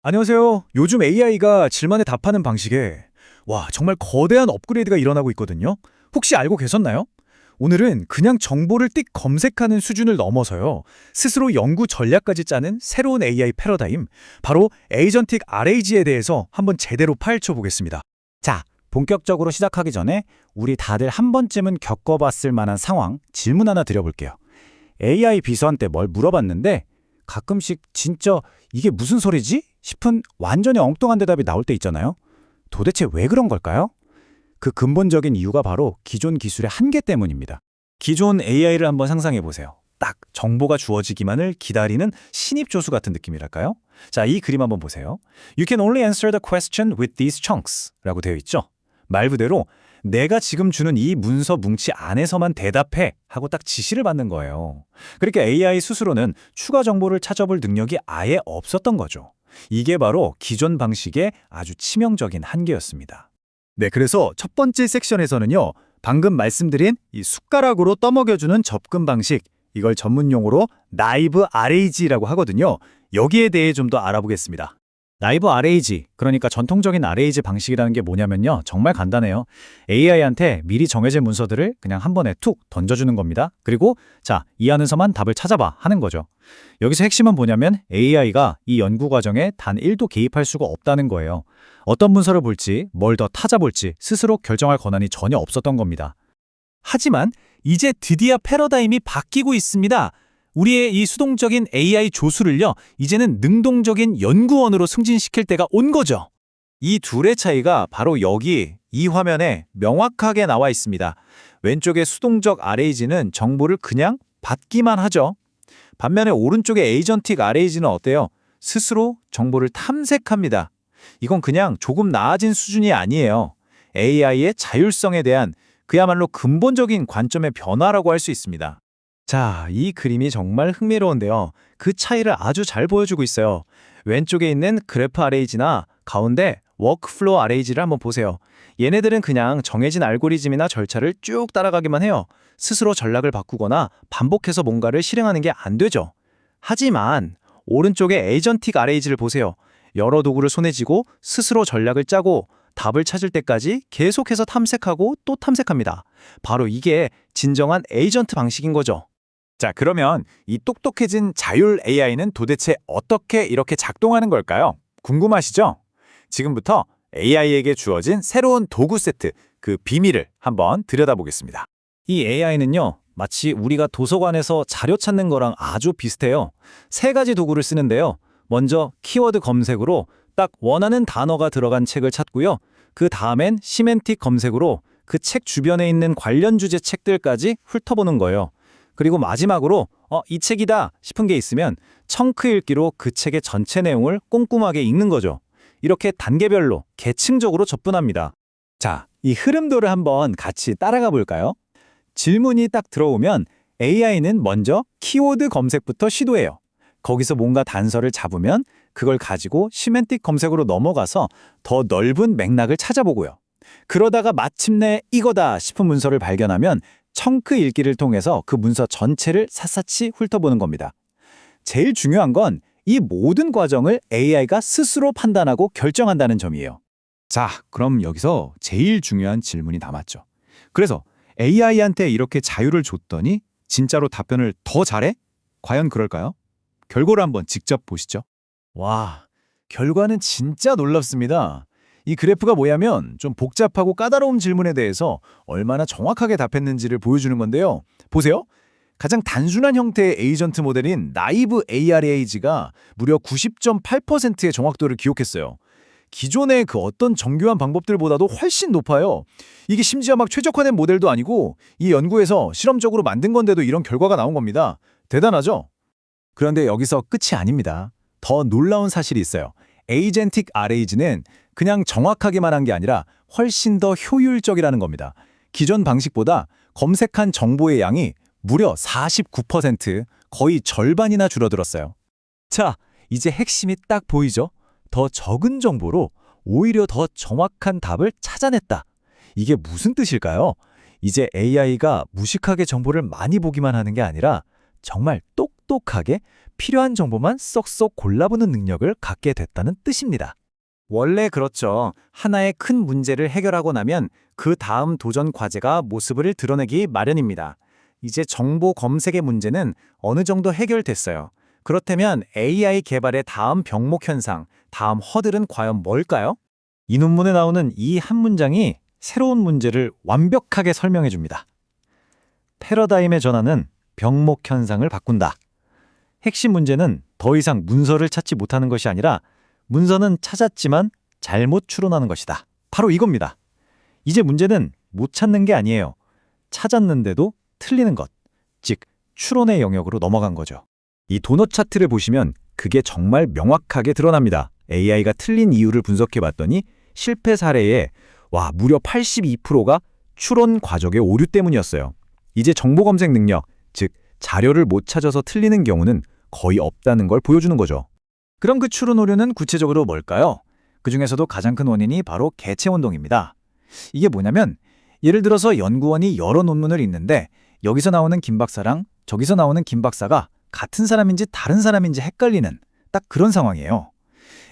안녕하세요. 요즘 AI가 질문에 답하는 방식에 정말 거대한 업그레이드가 일어나고 있거든요. 혹시 알고 계셨나요? 오늘은 그냥 정보를 띡 검색하는 수준을 넘어서요. 스스로 연구 전략까지 짜는 새로운 AI 패러다임, 바로 에이전틱 RAG에 대해서 한번 제대로 파헤쳐 보겠습니다. 자, 본격적으로 시작하기 전에 우리 다들 한 번쯤은 겪어봤을 만한 상황, 질문 하나 드려볼게요. AI 비서한테 뭘 물어봤는데 가끔씩 진짜 이게 무슨 소리지? 싶은 완전히 엉뚱한 대답이 나올 때 있잖아요. 도대체 왜 그런 걸까요? 그 근본적인 이유가 바로 기존 기술의 한계 때문입니다. 기존 AI를 한번 상상해 보세요. 딱 정보가 주어지기만을 기다리는 신입조수 같은 느낌이랄까요? 자, 이 그림 한번 보세요. You can only answer the question with these chunks 라고 되어 있죠. 말 그대로 내가 지금 주는 이 문서 뭉치 안에서만 대답해 하고 딱 지시를 받는 거예요. 그러니까 AI 스스로는 추가 정보를 찾아볼 능력이 아예 없었던 거죠. 이게 바로 기존 방식의 아주 치명적인 한계였습니다. 네, 그래서 첫 번째 섹션에서는요, 방금 말씀드린 이 숟가락으로 떠먹여주는 접근 방식, 이걸 전문 용어로 나이브 RAG라고 하거든요. 여기에 대해 좀 더 알아보겠습니다. 나이브 RAG, 그러니까 전통적인 RAG 방식이라는 게 뭐냐면요. 정말 간단해요. AI한테 미리 정해진 문서들을 그냥 한 번에 툭 던져주는 겁니다. 그리고 자, 이 안에서만 답을 찾아봐 하는 거죠. 여기서 핵심은 뭐냐면 AI가 이 연구 과정에 단 1도 개입할 수가 없다는 거예요. 어떤 문서를 볼지, 뭘 더 찾아볼지 스스로 결정할 권한이 전혀 없었던 겁니다. 하지만 이제 드디어 패러다임이 바뀌고 있습니다. 우리의 이 수동적인 AI 조수를요, 이제는 능동적인 연구원으로 승진시킬 때가 온 거죠. 이 둘의 차이가 바로 여기, 이 화면에 명확하게 나와 있습니다. 왼쪽의 수동적 RAG는 정보를 그냥 받기만 하죠. 반면에 오른쪽의 에이전틱 RAG는 어때요? 스스로 정보를 탐색합니다. 이건 그냥 조금 나아진 수준이 아니에요. AI의 자율성에 대한 그야말로 근본적인 관점의 변화라고 할 수 있습니다. 자, 이 그림이 정말 흥미로운데요. 그 차이를 아주 잘 보여주고 있어요. 왼쪽에 있는 그래프 RAG나 가운데 워크플로우 RAG를 한번 보세요. 얘네들은 그냥 정해진 알고리즘이나 절차를 쭉 따라가기만 해요. 스스로 전략을 바꾸거나 반복해서 뭔가를 실행하는 게 안 되죠. 하지만 오른쪽에 에이전틱 RAG를 보세요. 여러 도구를 손에 쥐고 스스로 전략을 짜고 답을 찾을 때까지 계속해서 탐색하고 또 탐색합니다. 바로 이게 진정한 에이전트 방식인 거죠. 자, 그러면 이 똑똑해진 자율 AI는 도대체 어떻게 이렇게 작동하는 걸까요? 궁금하시죠? 지금부터 AI에게 주어진 새로운 도구 세트, 그 비밀을 한번 들여다보겠습니다. 이 AI는요, 마치 우리가 도서관에서 자료 찾는 거랑 아주 비슷해요. 세 가지 도구를 쓰는데요. 먼저 키워드 검색으로 딱 원하는 단어가 들어간 책을 찾고요. 그 다음엔 시멘틱 검색으로 그 책 주변에 있는 관련 주제 책들까지 훑어보는 거예요. 그리고 마지막으로 이 책이다 싶은 게 있으면 청크 읽기로 그 책의 전체 내용을 꼼꼼하게 읽는 거죠. 이렇게 단계별로 계층적으로 접근합니다. 자, 이 흐름도를 한번 같이 따라가 볼까요? 질문이 딱 들어오면 AI는 먼저 키워드 검색부터 시도해요. 거기서 뭔가 단서를 잡으면 그걸 가지고 시멘틱 검색으로 넘어가서 더 넓은 맥락을 찾아보고요. 그러다가 마침내 이거다 싶은 문서를 발견하면 청크 읽기를 통해서 그 문서 전체를 샅샅이 훑어보는 겁니다. 제일 중요한 건 이 모든 과정을 AI가 스스로 판단하고 결정한다는 점이에요. 자, 그럼 여기서 제일 중요한 질문이 남았죠. 그래서 AI한테 이렇게 자유를 줬더니 진짜로 답변을 더 잘해? 과연 그럴까요? 결과를 한번 직접 보시죠. 와, 결과는 진짜 놀랍습니다. 이 그래프가 뭐냐면 좀 복잡하고 까다로운 질문에 대해서 얼마나 정확하게 답했는지를 보여주는 건데요. 보세요. 가장 단순한 형태의 에이전트 모델인 나이브 ARAG가 무려 90.8%의 정확도를 기록했어요. 기존의 그 어떤 정교한 방법들보다도 훨씬 높아요. 이게 심지어 막 최적화된 모델도 아니고 이 연구에서 실험적으로 만든 건데도 이런 결과가 나온 겁니다. 대단하죠? 그런데 여기서 끝이 아닙니다. 더 놀라운 사실이 있어요. 에이전틱 RAG는 그냥 정확하게만 한 게 아니라 훨씬 더 효율적이라는 겁니다. 기존 방식보다 검색한 정보의 양이 무려 49%, 거의 절반이나 줄어들었어요. 자, 이제 핵심이 딱 보이죠? 더 적은 정보로 오히려 더 정확한 답을 찾아냈다. 이게 무슨 뜻일까요? 이제 AI가 무식하게 정보를 많이 보기만 하는 게 아니라 정말 똑똑하게 필요한 정보만 쏙쏙 골라보는 능력을 갖게 됐다는 뜻입니다. 원래 그렇죠. 하나의 큰 문제를 해결하고 나면 그 다음 도전 과제가 모습을 드러내기 마련입니다. 이제 정보 검색의 문제는 어느 정도 해결됐어요. 그렇다면 AI 개발의 다음 병목 현상, 다음 허들은 과연 뭘까요? 이 논문에 나오는 이 한 문장이 새로운 문제를 완벽하게 설명해 줍니다. 패러다임의 전환은 병목 현상을 바꾼다. 핵심 문제는 더 이상 문서를 찾지 못하는 것이 아니라 문서는 찾았지만 잘못 추론하는 것이다. 바로 이겁니다. 이제 문제는 못 찾는 게 아니에요. 찾았는데도 틀리는 것, 즉 추론의 영역으로 넘어간 거죠. 이 도넛 차트를 보시면 그게 정말 명확하게 드러납니다. AI가 틀린 이유를 분석해 봤더니 실패 사례에 무려 82%가 추론 과정의 오류 때문이었어요. 이제 정보 검색 능력, 즉 자료를 못 찾아서 틀리는 경우는 거의 없다는 걸 보여주는 거죠. 그럼 그 추론 오류는 구체적으로 뭘까요? 그 중에서도 가장 큰 원인이 바로 개체 혼동입니다. 이게 뭐냐면 예를 들어서 연구원이 여러 논문을 읽는데 여기서 나오는 김 박사랑 저기서 나오는 김 박사가 같은 사람인지 다른 사람인지 헷갈리는 딱 그런 상황이에요.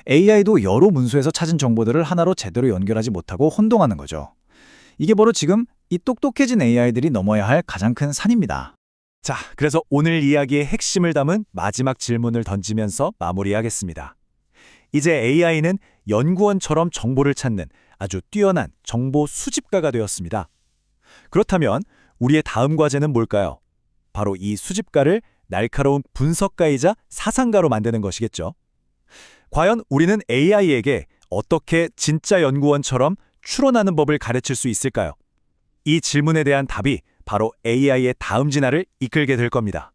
AI도 여러 문서에서 찾은 정보들을 하나로 제대로 연결하지 못하고 혼동하는 거죠. 이게 바로 지금 이 똑똑해진 AI들이 넘어야 할 가장 큰 산입니다. 자, 그래서 오늘 이야기의 핵심을 담은 마지막 질문을 던지면서 마무리하겠습니다. 이제 AI는 연구원처럼 정보를 찾는 아주 뛰어난 정보 수집가가 되었습니다. 그렇다면 우리의 다음 과제는 뭘까요? 바로 이 수집가를 날카로운 분석가이자 사상가로 만드는 것이겠죠. 과연 우리는 AI에게 어떻게 진짜 연구원처럼 추론하는 법을 가르칠 수 있을까요? 이 질문에 대한 답이 바로 AI의 다음 진화를 이끌게 될 겁니다.